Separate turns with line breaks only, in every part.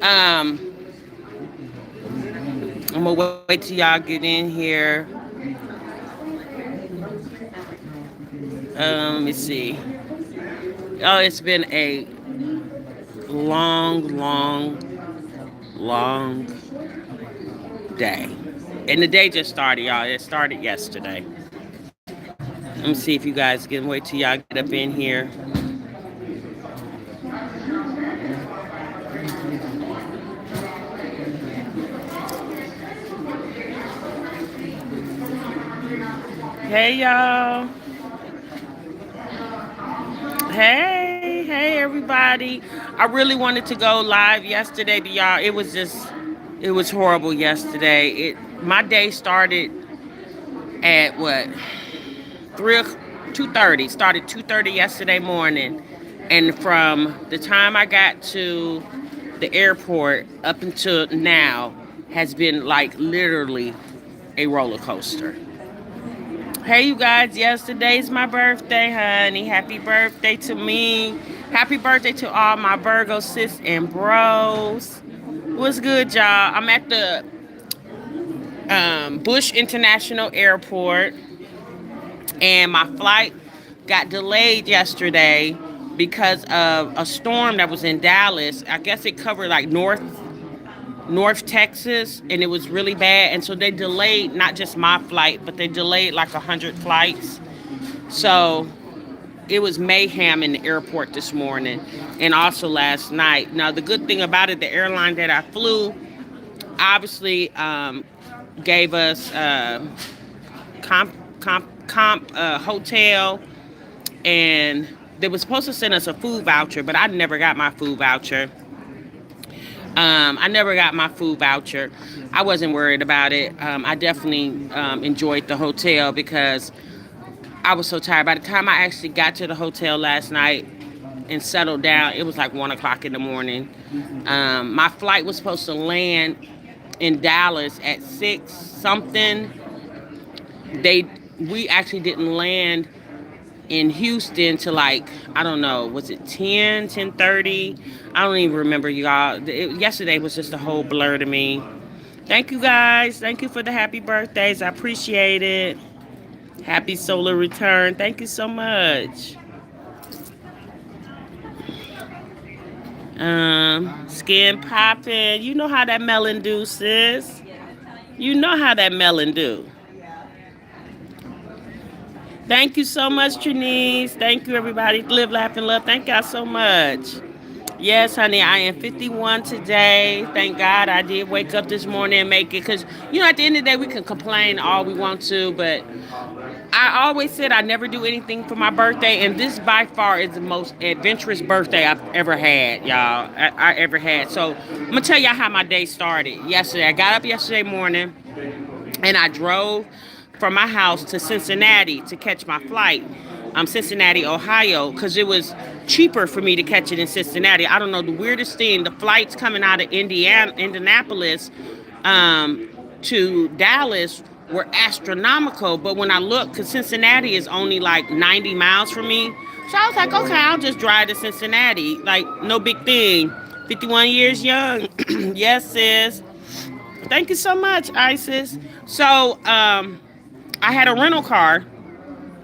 I'm gonna wait till y'all get in here. Let me see. Oh, it's been a long, long day. And the day just started, y'all. It started yesterday. Let me see if you guys can wait till y'all get up in here. Hey, y'all. Hey, everybody. I really wanted to go live yesterday to y'all. It was horrible yesterday. My day started at what, 3, 2:30. Started 2:30 yesterday morning. And from the time I got to the airport up until now has been like literally a roller coaster. Hey, you guys, yesterday's my birthday, honey. Happy birthday to me. Happy birthday to all my Virgo sis and bros. What's good, y'all? I'm at the Bush International Airport, and my flight got delayed yesterday because of a storm that was in Dallas. I guess it covered like North Texas, and it was really bad. And so they delayed not just my flight, but they delayed like 100 flights. So it was mayhem in the airport this morning and also last night. Now, the good thing about it, the airline that I flew obviously gave us comp, hotel, and they were supposed to send us a food voucher, but I never got my food voucher. I never got my food voucher. I wasn't worried about it. I definitely enjoyed the hotel because I was so tired. By the time I actually got to the hotel last night and settled down, it was like 1 o'clock in the morning. My flight was supposed to land in Dallas at 6 something. We actually didn't land in Houston to like, I don't know, was it 10:30? I don't even remember, y'all. Yesterday was just a whole blur to me. Thank you, guys. Thank you for the happy birthdays. I appreciate it. Happy solar return. Thank you so much. Skin popping. You know how that melon do, sis. You know how that melon do. Thank you so much, Trinice. Thank you, everybody. Live, laugh, and love. Thank y'all so much. Yes, honey, I am 51 today. Thank God I did wake up this morning and make it. Because, at the end of the day, we can complain all we want to. But I always said I never do anything for my birthday. And this, by far, is the most adventurous birthday I've ever had, y'all. I ever had. So, I'm going to tell y'all how my day started yesterday. I got up yesterday morning, and I drove from my house to Cincinnati to catch my flight. Cincinnati, Ohio, because it was cheaper for me to catch it in Cincinnati. I don't know, the weirdest thing, the flights coming out of Indianapolis to Dallas were astronomical. But when I looked, because Cincinnati is only like 90 miles from me, so I was like, okay, I'll just drive to Cincinnati. Like, no big thing. 51 years young. Yes, sis. Thank you so much, Isis. So, I had a rental car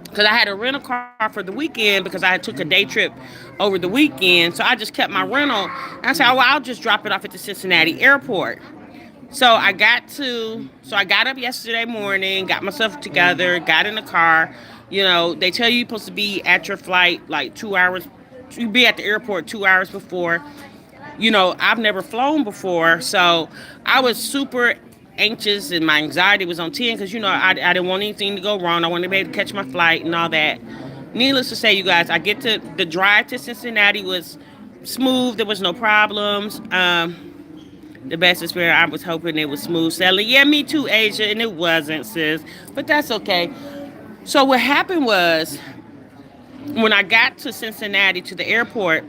because I had a rental car for the weekend because I took a day trip over the weekend. So I just kept my rental. And I said, oh, well, I'll just drop it off at the Cincinnati airport. So I got up yesterday morning, got myself together, got in the car. They tell you you're supposed to be at your flight like 2 hours. You be at the airport 2 hours before. I've never flown before, so I was super anxious and my anxiety was on 10 because, I didn't want anything to go wrong. I wanted to be able to catch my flight and all that. Needless to say, you guys, the drive to Cincinnati was smooth. There was no problems. The best experience, I was hoping it was smooth sailing. Yeah, me too, Asia, and it wasn't, sis. But that's okay. So what happened was, when I got to Cincinnati to the airport,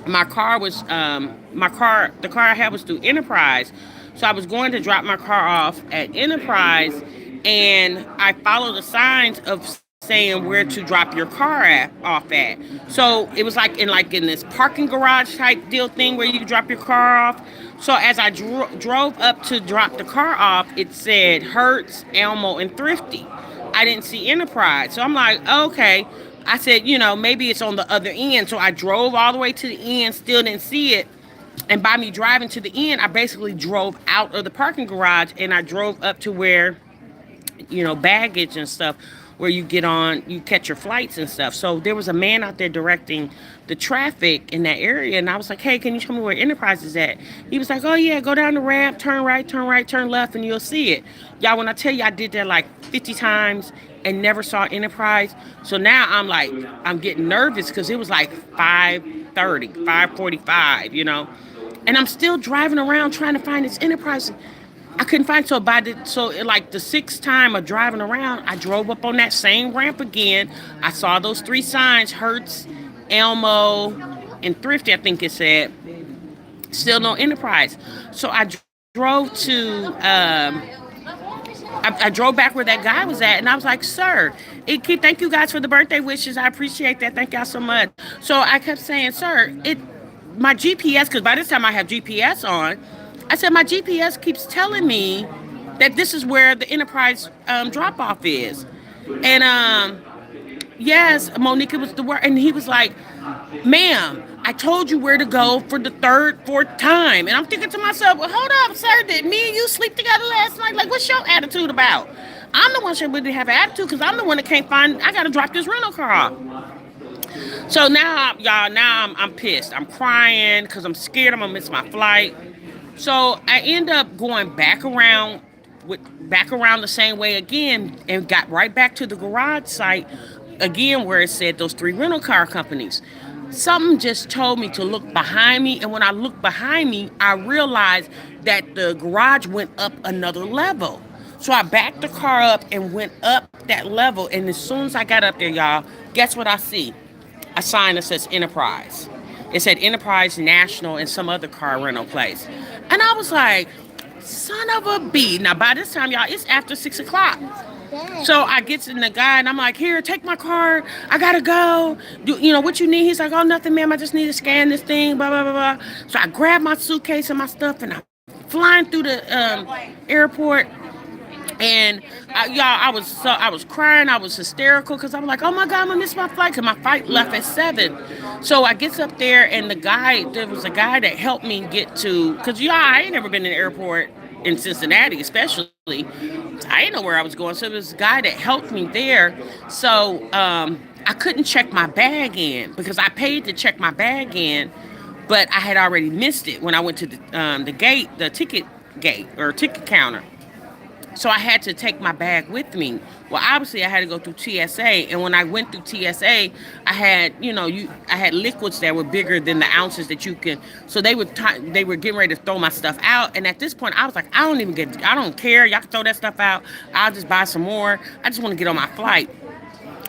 the car I had was through Enterprise. So I was going to drop my car off at Enterprise, and I followed the signs of saying where to drop your car off at. So it was like in this parking garage type deal thing where you could drop your car off. So as I drove up to drop the car off, it said Hertz, Elmo, and Thrifty. I didn't see Enterprise. So I'm like, okay. I said, maybe it's on the other end. So I drove all the way to the end, still didn't see it. And by me driving to the end, I basically drove out of the parking garage and I drove up to where, baggage and stuff, where you catch your flights and stuff. So there was a man out there directing the traffic in that area. And I was like, hey, can you tell me where Enterprise is at? He was like, oh, yeah, go down the ramp, turn right, turn left, and you'll see it. Y'all, when I tell you I did that like 50 times and never saw Enterprise. So now I'm getting nervous because it was like 5:30, 5:45, and I'm still driving around trying to find this Enterprise. I couldn't find it. Like the sixth time of driving around, I drove up on that same ramp again. I saw those three signs, Hertz, Elmo, and Thrifty, I think it said. Still no Enterprise. So I drove to I drove back where that guy was at, and I was like, sir, thank you guys for the birthday wishes. I appreciate that. Thank y'all so much. So I kept saying, sir, my GPS, because by this time I have GPS on, I said, my GPS keeps telling me that this is where the Enterprise drop-off is. And yes, Monica was the word. And he was like, ma'am, I told you where to go for the third, fourth time. And I'm thinking to myself, well, hold up, sir. Did me and you sleep together last night? Like, what's your attitude about? I'm the one that really have an attitude because I'm the one that can't find, I got to drop this rental car off. So now, y'all, I'm pissed. I'm crying because I'm scared I'm going to miss my flight. So I end up going back around the same way again and got right back to the garage site again where it said those three rental car companies. Something just told me to look behind me, and when I looked behind me, I realized that the garage went up another level. So I backed the car up and went up that level, and as soon as I got up there, y'all, guess what I see? A sign that says Enterprise. It said Enterprise National and some other car rental place. And I was like, son of a bee. Now, by this time, y'all, it's after 6 o'clock. So I get to the guy, and I'm like, here, take my card. I got to go. What you need? He's like, oh, nothing, ma'am. I just need to scan this thing, blah, blah, blah, blah. So I grab my suitcase and my stuff, and I'm flying through the airport. And I was crying. I was hysterical because I'm like, oh my God, I'm gonna miss my flight because my flight left at 7. So I gets up there, and there was a guy that helped me get to, because I ain't never been in the airport in Cincinnati, especially. I didn't know where I was going. So there was a guy that helped me there. So I couldn't check my bag in because I paid to check my bag in, but I had already missed it when I went to the ticket gate or ticket counter. So I had to take my bag with me. Well, obviously I had to go through TSA, and when I went through TSA, I had, I had liquids that were bigger than the ounces that you can. So they were getting ready to throw my stuff out, and at this point I was like, I don't care. Y'all can throw that stuff out. I'll just buy some more. I just want to get on my flight.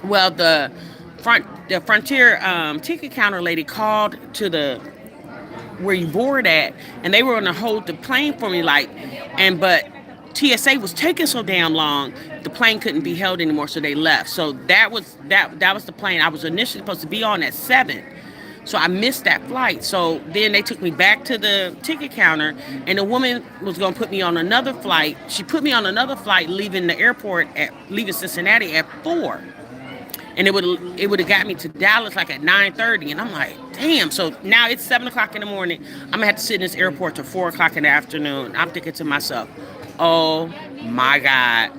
Well, the Frontier ticket counter lady called to the where you board at, and they were going to hold the plane for me, but TSA was taking so damn long, the plane couldn't be held anymore, so they left. So that was the plane I was initially supposed to be on at 7. So I missed that flight. So then they took me back to the ticket counter, and the woman was going to put me on another flight. She put me on another flight leaving Cincinnati at 4. And it would have got me to Dallas like at 9:30. And I'm like, damn. So now it's 7 o'clock in the morning. I'm going to have to sit in this airport till 4 o'clock in the afternoon. I'm thinking to myself, oh my God.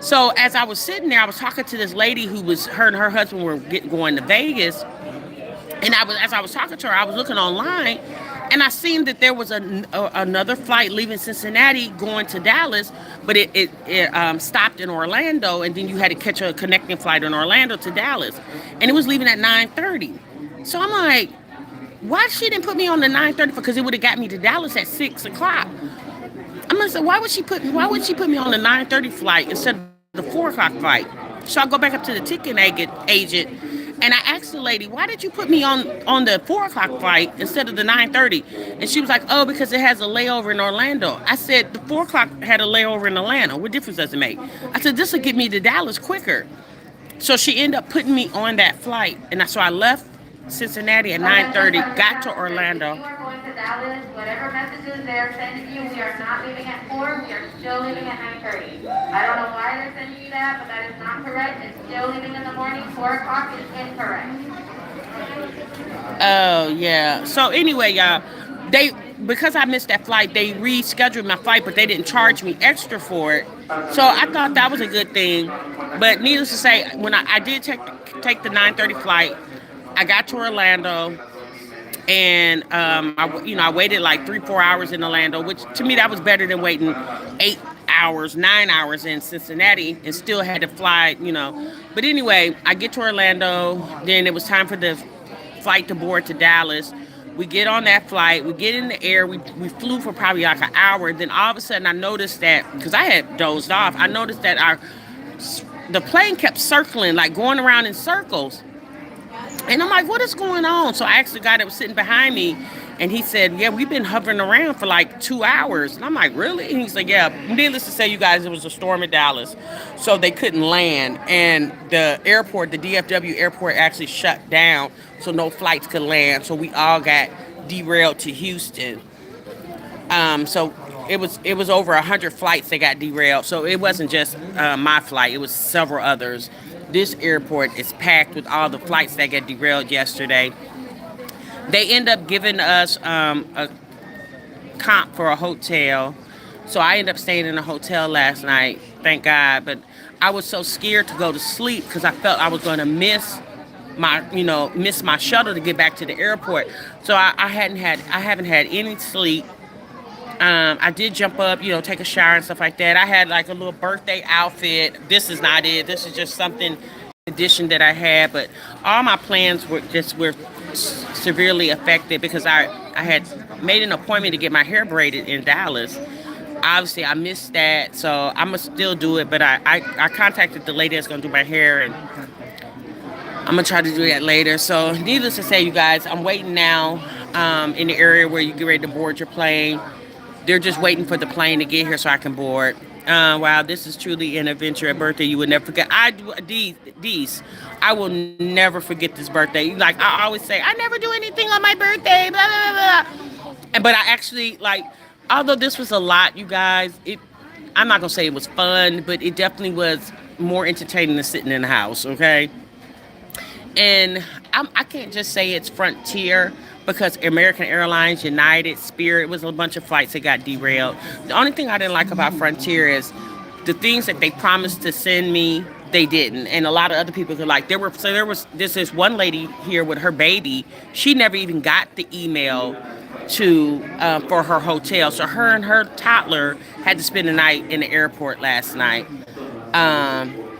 So as I was sitting there, I was talking to this lady her and her husband were going to Vegas. And as I was talking to her, I was looking online, and I seen that there was another flight leaving Cincinnati going to Dallas, but it stopped in Orlando, and then you had to catch a connecting flight in Orlando to Dallas. And it was leaving at 9:30. So I'm like, why she didn't put me on the 9:30? Because it would have got me to Dallas at 6 o'clock. I'm gonna say, why would she put me on the 9:30 flight instead of the 4 o'clock flight? So I go back up to the ticket agent, and I asked the lady, why did you put me on the 4 o'clock flight instead of the 9:30? And she was like, oh, because it has a layover in Orlando. I said, the 4 o'clock had a layover in Atlanta. What difference does it make? I said, this will get me to Dallas quicker. So she ended up putting me on that flight, and so I left Cincinnati at 9:30, got to Orlando.
If you are going to Dallas, whatever messages they're sending you, we are not leaving at 4, we are still leaving at 9:30. I don't know why they're sending you that, but that is not correct. It's still leaving in the morning. 4 o'clock is incorrect.
Oh yeah. So anyway, y'all, they because I missed that flight, they rescheduled my flight, but they didn't charge me extra for it. So I thought that was a good thing. But needless to say, when I did take the 9:30 flight, I got to Orlando, and I waited like 3-4 hours in Orlando, which to me that was better than waiting 8 hours, 9 hours in Cincinnati, and still had to fly. But anyway, I get to Orlando, then it was time for the flight to board to Dallas. We get on that flight, we get in the air, we flew for probably like an hour. Then all of a sudden I noticed that, because I had dozed off, I noticed that the plane kept circling, like going around in circles. And I'm like, what is going on? So I asked the guy that was sitting behind me, and he said, yeah, we've been hovering around for like 2 hours. And I'm like, really? And he's like, yeah, needless to say, you guys, it was a storm in Dallas. So they couldn't land. And the airport, the DFW airport, actually shut down. So no flights could land. So we all got derailed to Houston. So it was over 100 flights that got derailed. So it wasn't just my flight; it was several others. This airport is packed with all the flights that got derailed yesterday. They end up giving us a comp for a hotel, so I ended up staying in a hotel last night. Thank God, but I was so scared to go to sleep because I felt I was going to miss my shuttle to get back to the airport. So I haven't had any sleep. I did jump up, take a shower and stuff like that. I had like a little birthday outfit. This is not it. This is just something addition that I had. But all my plans were severely affected because I had made an appointment to get my hair braided in Dallas. Obviously, I missed that, so I'm gonna still do it. But I contacted the lady that's gonna do my hair, and I'm gonna try to do that later. So, needless to say, you guys, I'm waiting now in the area where you get ready to board your plane. They're just waiting for the plane to get here so I can board. Wow, this is truly an adventure, a birthday you would never forget. I will never forget this birthday. Like I always say, I never do anything on my birthday, blah, blah, blah. But I actually, although this was a lot, you guys, I'm not going to say it was fun, but it definitely was more entertaining than sitting in the house, okay? And I can't just say it's Frontier because American Airlines, United, Spirit, was a bunch of flights that got derailed. The only thing I didn't like about Frontier is the things that they promised to send me, they didn't. And a lot of other people could this one lady here with her baby. She never even got the email for her hotel. So her and her toddler had to spend the night in the airport last night.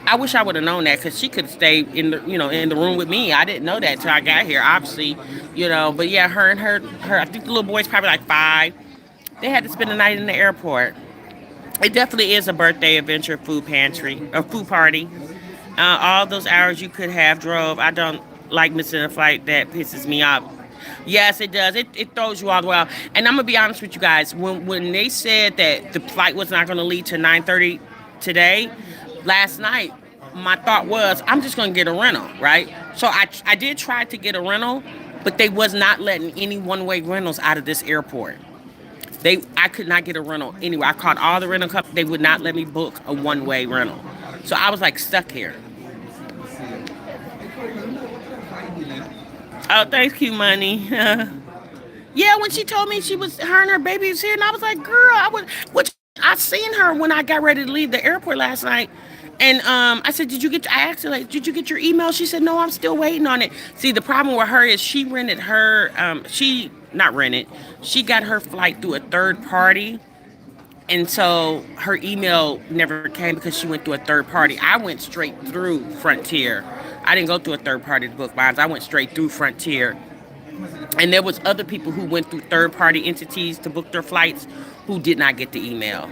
I wish I would have known that because she could stay in the room with me. I didn't know that till I got here, obviously, But yeah, her and her. I think the little boy's probably like 5. They had to spend the night in the airport. It definitely is a birthday adventure food pantry or food party. All those hours you could have drove. I don't like missing a flight. That pisses me off. Yes, it does. It throws you all the way off. And I'm gonna be honest with you guys. When they said that the flight was not gonna leave till 9:30 today, last night, my thought was I'm just gonna get a rental, right? So I did try to get a rental, but they was not letting any one-way rentals out of this airport. I could not get a rental anywhere. I called all the rental companies. They would not let me book a one-way rental. So I was like stuck here. Oh, thanks, Q Money. Yeah, when she told me her and her baby was here, and I was like, girl, which I seen her when I got ready to leave the airport last night. And I said, I asked her, like, did you get your email? She said, no, I'm still waiting on it. See, the problem with her is she got her flight through a third party. And so her email never came because she went through a third party. I went straight through Frontier. I didn't go through a third party to book mine. I went straight through Frontier. And there was other people who went through third party entities to book their flights who did not get the email.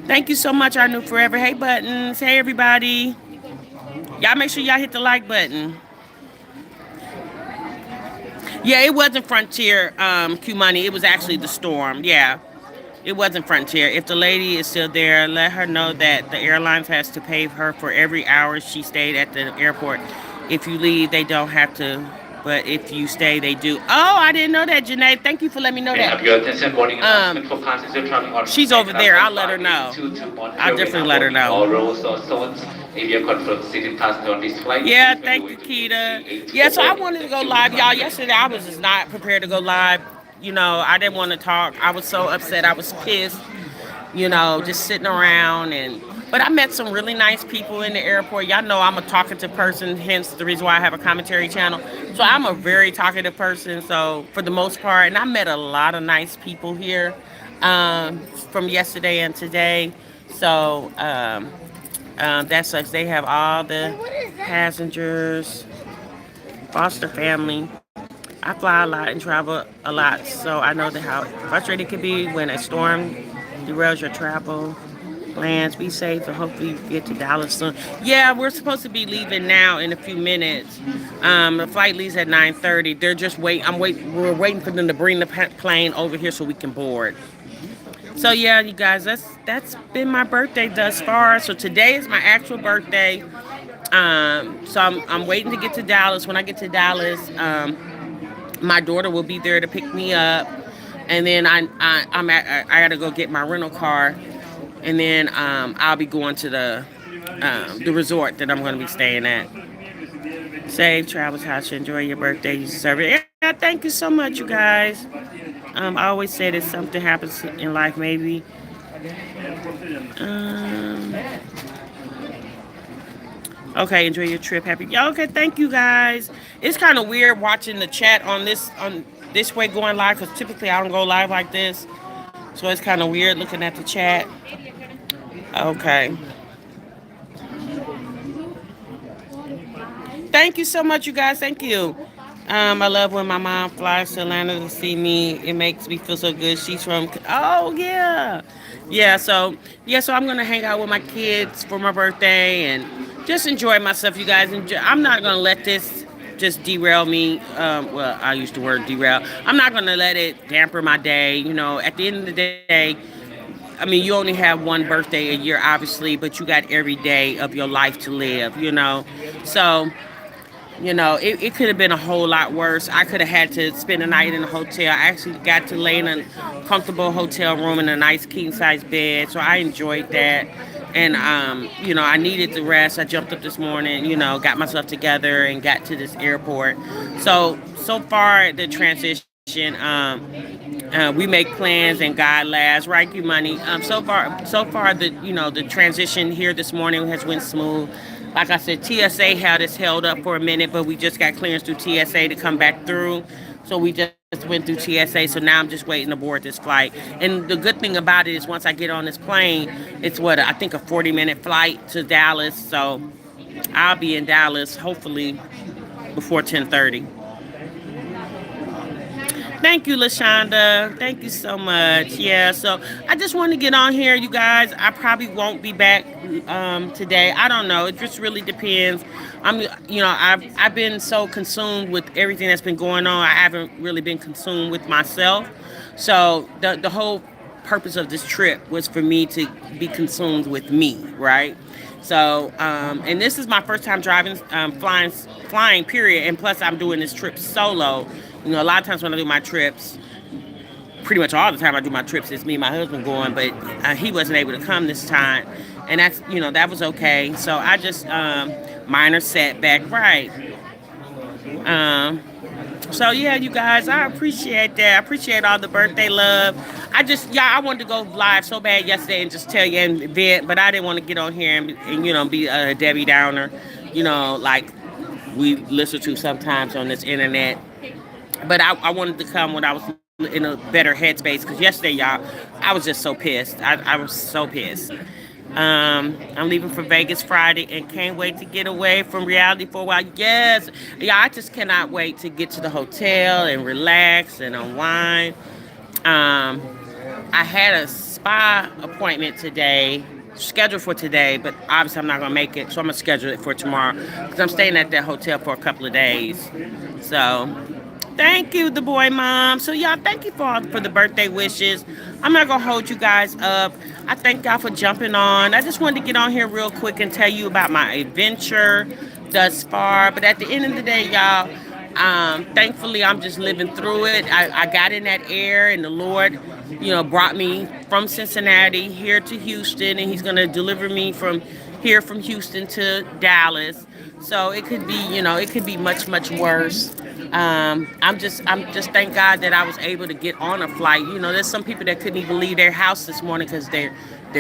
Thank you so much, our new forever hey buttons. Hey everybody. Y'all make sure y'all hit the like button. Yeah, it wasn't Frontier, Q Money. It was actually the storm. Yeah. It wasn't Frontier. If the lady is still there, let her know that the airlines has to pay her for every hour she stayed at the airport. If you leave, they don't have to. But if you stay, they do. Oh, I didn't know that, Janae. Thank you for letting me know
May I
that.
have your attention? Boarding announcement for passengers traveling on
She's over
aircraft
there.
from
I'll let her
flight
know.
82 to
I'll
Montreal. We're
definitely
now
let her
boarding
know.
all rows or zones. If you're confirmed seating passenger on this flight,
Yeah,
please make your
thank
way
you,
to gate
Keita. Yeah,
C8
so
for
I
boarding.
wanted to
Thank
go
you.
live, y'all. Yesterday, I was just not prepared to go live. You know, I didn't want to talk. I was so upset. I was pissed. You know, just sitting around and. But I met some really nice people in the airport. Y'all know I'm a talkative person, hence the reason why I have a commentary channel. So I'm a very talkative person. So for the most part, and I met a lot of nice people here from yesterday and today. So that sucks. They have all the passengers, foster family. I fly a lot and travel a lot, so I know how frustrating it can be when a storm derails your travel plans. Be safe and hopefully you get to Dallas soon. Yeah, we're supposed to be leaving now in a few minutes. The flight leaves at 9:30. They're just wait. I'm wait. We're waiting for them to bring the plane over here so we can board. So yeah, you guys, that's been my birthday thus far. So today is my actual birthday. So I'm waiting to get to Dallas. When I get to Dallas, my daughter will be there to pick me up, and then I gotta go get my rental car, and then I'll be going to the resort that I'm gonna be staying at. Safe travels, Tasha. Enjoy your birthday. You deserve it. Yeah, thank you so much, you guys. I always say that something happens in life, maybe. Um, Okay, enjoy your trip. Happy. Yeah, okay, thank you guys. It's kind of weird watching the chat on this way going live because typically I don't go live like this. So it's kind of weird looking at the chat. Okay. Thank you so much, you guys. Thank you. I love when my mom flies to Atlanta to see me. It makes me feel so good. She's from. Oh yeah, yeah. So I'm gonna hang out with my kids for my birthday and just enjoy myself, you guys. I'm not gonna let this just derail me. Well, I use the word derail. I'm not gonna let it damper my day. You know, at the end of the day, I mean, you only have one birthday a year, obviously, but you got every day of your life to live. So it could have been a whole lot worse. I could have had to spend a night in a hotel. I actually got to lay in a comfortable hotel room in a nice king size bed, so I enjoyed that. And I needed the rest. I jumped up this morning, got myself together and got to this airport. So far the transition. We make plans and God laughs, right? You money. So far the transition here this morning has went smooth. Like I said, TSA had us held up for a minute, but we just got clearance through TSA to come back through. So we just went through TSA. So now I'm just waiting to board this flight. And the good thing about it is once I get on this plane, it's I think a 40-minute flight to Dallas. So I'll be in Dallas hopefully before 10:30. Thank you, Lashonda. Thank you so much. Yeah, so I just want to get on here, you guys. I probably won't be back today. I don't know. It just really depends. I've been so consumed with everything that's been going on. I haven't really been consumed with myself. So the whole purpose of this trip was for me to be consumed with me, right? So, and this is my first time driving, flying, period. And plus, I'm doing this trip solo. A lot of times when I do my trips, pretty much all the time I do my trips, it's me and my husband going, but he wasn't able to come this time. And that was okay. So I just, minor setback, right? Um, so yeah, you guys, I appreciate that. I appreciate all the birthday love. I wanted to go live so bad yesterday and just tell you and vent, but I didn't want to get on here and be a Debbie Downer, like we listen to sometimes on this internet. But I wanted to come when I was in a better headspace because yesterday, y'all, I was just so pissed. I was so pissed. I'm leaving for Vegas Friday and can't wait to get away from reality for a while. Yes, yeah, I just cannot wait to get to the hotel and relax and unwind. Um, I had a spa appointment today, scheduled for today, but obviously I'm not gonna make it, so I'm gonna schedule it for tomorrow because I'm staying at that hotel for a couple of days. So Thank you, the boy mom. So y'all, thank you for the birthday wishes. I'm not gonna hold you guys up. I thank y'all for jumping on. I just wanted to get on here real quick and tell you about my adventure thus far. But at the end of the day, y'all, thankfully I'm just living through it. I got in that air, and the Lord, brought me from Cincinnati here to Houston, and He's gonna deliver me from Houston to Dallas. So it could be, it could be much, much worse. I'm just thank God that I was able to get on a flight. There's some people that couldn't even leave their house this morning because they're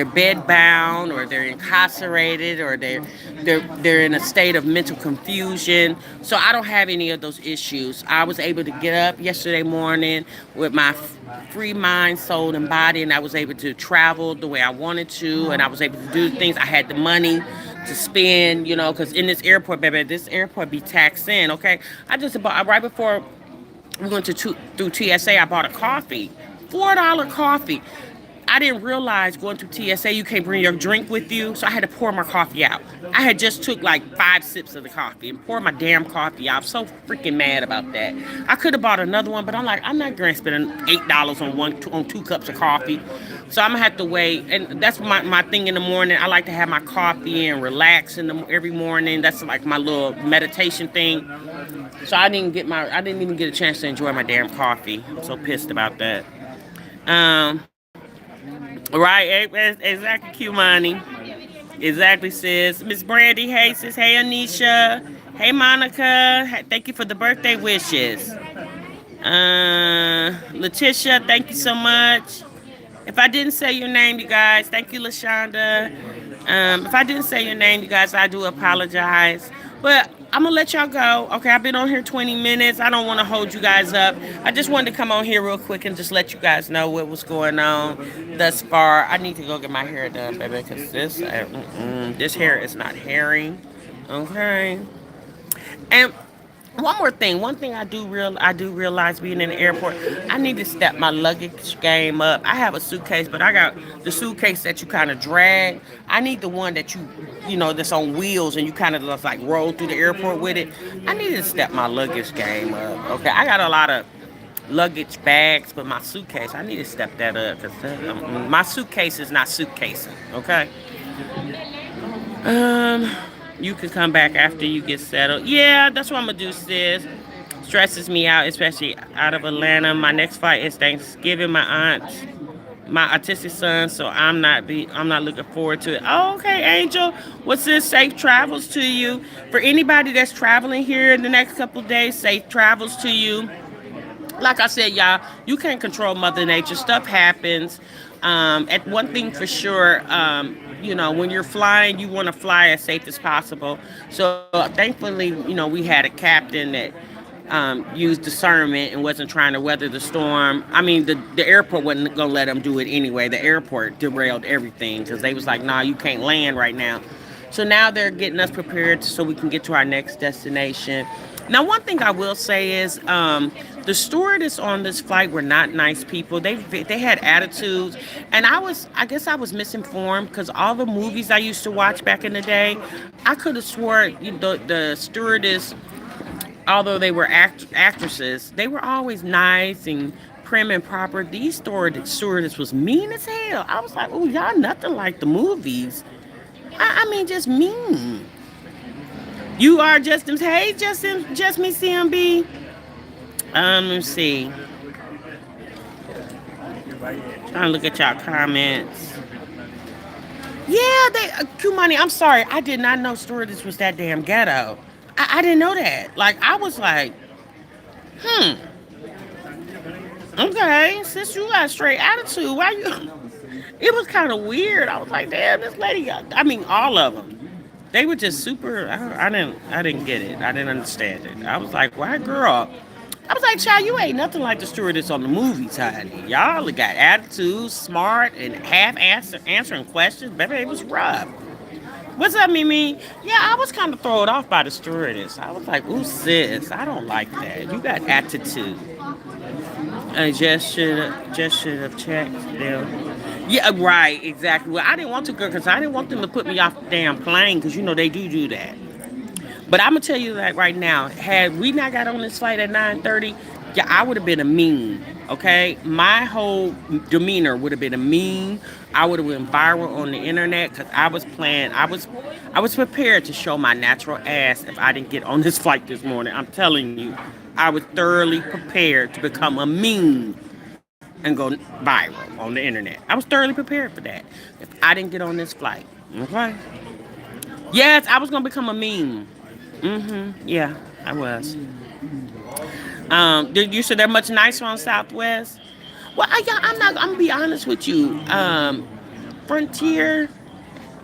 bed bound, or they're incarcerated, or they're in a state of mental confusion. So I don't have any of those issues. I was able to get up yesterday morning with my free mind, soul, and body, and I was able to travel the way I wanted to, and I was able to do things. I had the money to spend, because in this airport, baby, this airport be taxing, okay? I just bought, right before we went through TSA, I bought a coffee, $4 coffee. I didn't realize going through TSA you can't bring your drink with you, so I had to pour my coffee out. I had just took like 5 sips of the coffee and poured my damn coffee out. I'm so freaking mad about that. I could have bought another one, but I'm like, I'm not going to spend $8 on 2 cups of coffee. So I'm gonna have to wait, and that's my thing in the morning. I like to have my coffee and relax every morning. That's like my little meditation thing. So I didn't even get a chance to enjoy my damn coffee. I'm so pissed about that. Um, right, exactly, Q Money. Exactly, sis. Miss Brandy, hey, sis. Hey, Anisha. Hey, Monica. Thank you for the birthday wishes. Letitia, thank you so much. If I didn't say your name, you guys, thank you, LaShonda. If I didn't say your name, you guys, I do apologize. But I'm going to let y'all go. Okay, I've been on here 20 minutes. I don't want to hold you guys up. I just wanted to come on here real quick and just let you guys know what was going on thus far. I need to go get my hair done, baby, because this hair is not hairy. Okay. And one thing I do realize being in the airport, I need to step my luggage game up. I have a suitcase, but I got the suitcase that you kind of drag. I need the one that that's on wheels, and you kind of just like roll through the airport with it. I need to step my luggage game up. Okay, I got a lot of luggage bags, but my suitcase, I need to step that up because my suitcase is not suitcasing. Okay. Um, you can come back after you get settled. Yeah, that's what I'm gonna do, sis. Stresses me out, especially out of Atlanta. My next flight is Thanksgiving. My autistic son, so I'm not looking forward to it. Oh, okay, Angel. What's this? Safe travels to you. For anybody that's traveling here in the next couple of days, safe travels to you. Like I said, y'all, you can't control Mother Nature. Stuff happens. At one thing for sure, when you're flying, you want to fly as safe as possible. So thankfully, we had a captain that used discernment and wasn't trying to weather the storm. I mean, the airport wasn't gonna let them do it anyway. The airport derailed everything because they was like, "Nah, you can't land right now." So now they're getting us prepared so we can get to our next destination. Now, one thing I will say is the stewardess on this flight were not nice people. They had attitudes, and I guess I was misinformed because all the movies I used to watch back in the day, I could have swore the stewardess, although they were actresses, they were always nice and prim and proper. These stewardess was mean as hell. I was like, oh, y'all nothing like the movies. I mean, just mean. You are Justin. Hey, Justin. Just me, CMB. Let me see. Trying to look at y'all comments. Yeah, Q Money, I'm sorry. I did not know stewardess was that damn ghetto. I didn't know that. Like, I was like, okay, since you got straight attitude, why you... It was kind of weird. I was like, damn, this lady, I mean, all of them. They were just super, I didn't get it. I didn't understand it. I was like, why, girl? I was like, child, you ain't nothing like the stewardess on the movies, honey. Y'all got attitude, smart, and answering questions. Baby, it was rough. What's up, Mimi? Yeah, I was kind of thrown off by the stewardess. I was like, ooh, sis, I don't like that. You got attitude. I just should have checked them. Yeah, right, exactly. Well, I didn't want to go because I didn't want them to put me off the damn plane because, they do that. But I'm going to tell you that right now. Had we not got on this flight at 9:30, Yeah, I would have been a mean. Okay, my whole demeanor would have been a mean. I would have went viral on the internet because I was playing. I was prepared to show my natural ass if I didn't get on this flight this morning. I'm telling you, I was thoroughly prepared to become a meme and go viral on the internet. I was thoroughly prepared for that if I didn't get on this flight. Okay. Yes, I was gonna become a meme. Yeah, I was. Did you said they're much nicer on Southwest? Well, yeah, I'm not. I'm gonna be honest with you. Frontier,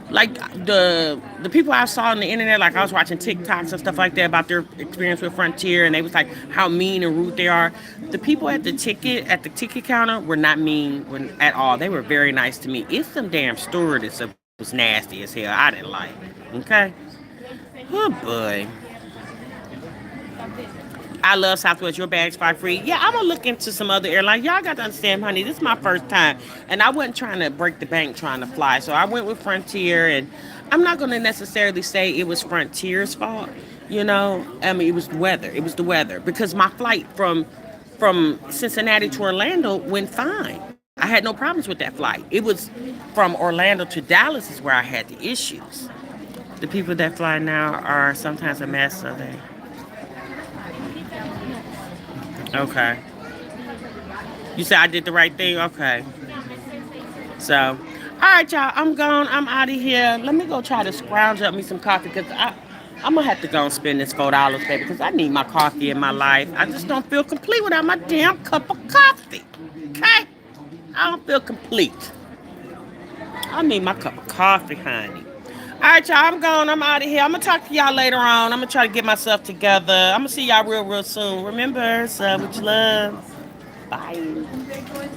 like the people I saw on the internet, like I was watching TikToks and stuff like that about their experience with Frontier, and they was like how mean and rude they are. The people at the ticket counter were not mean at all. They were very nice to me. It's some damn stewardess that was nasty as hell. I didn't like. Okay. Oh boy. I love Southwest. Your bags fly free. Yeah, I'm gonna look into some other airlines. Y'all got to understand, honey. This is my first time, and I wasn't trying to break the bank trying to fly. So I went with Frontier, and I'm not gonna necessarily say it was Frontier's fault. You know, I mean, it was the weather. It was the weather because my flight from Cincinnati to Orlando went fine. I had no problems with that flight. It was from Orlando to Dallas is where I had the issues. The people that fly now are sometimes a mess, are they? Okay. You said I did the right thing? Okay. So, all right, y'all. I'm gone. I'm out of here. Let me go try to scrounge up me some coffee because I'm going to have to go and spend this $4, baby, because I need my coffee in my life. I just don't feel complete without my damn cup of coffee. Okay? I don't feel complete. I need my cup of coffee, honey. All right, y'all. I'm gone. I'm out of here. I'm going to talk to y'all later on. I'm going to try to get myself together. I'm going to see y'all real, real soon. Remember, with love. Bye.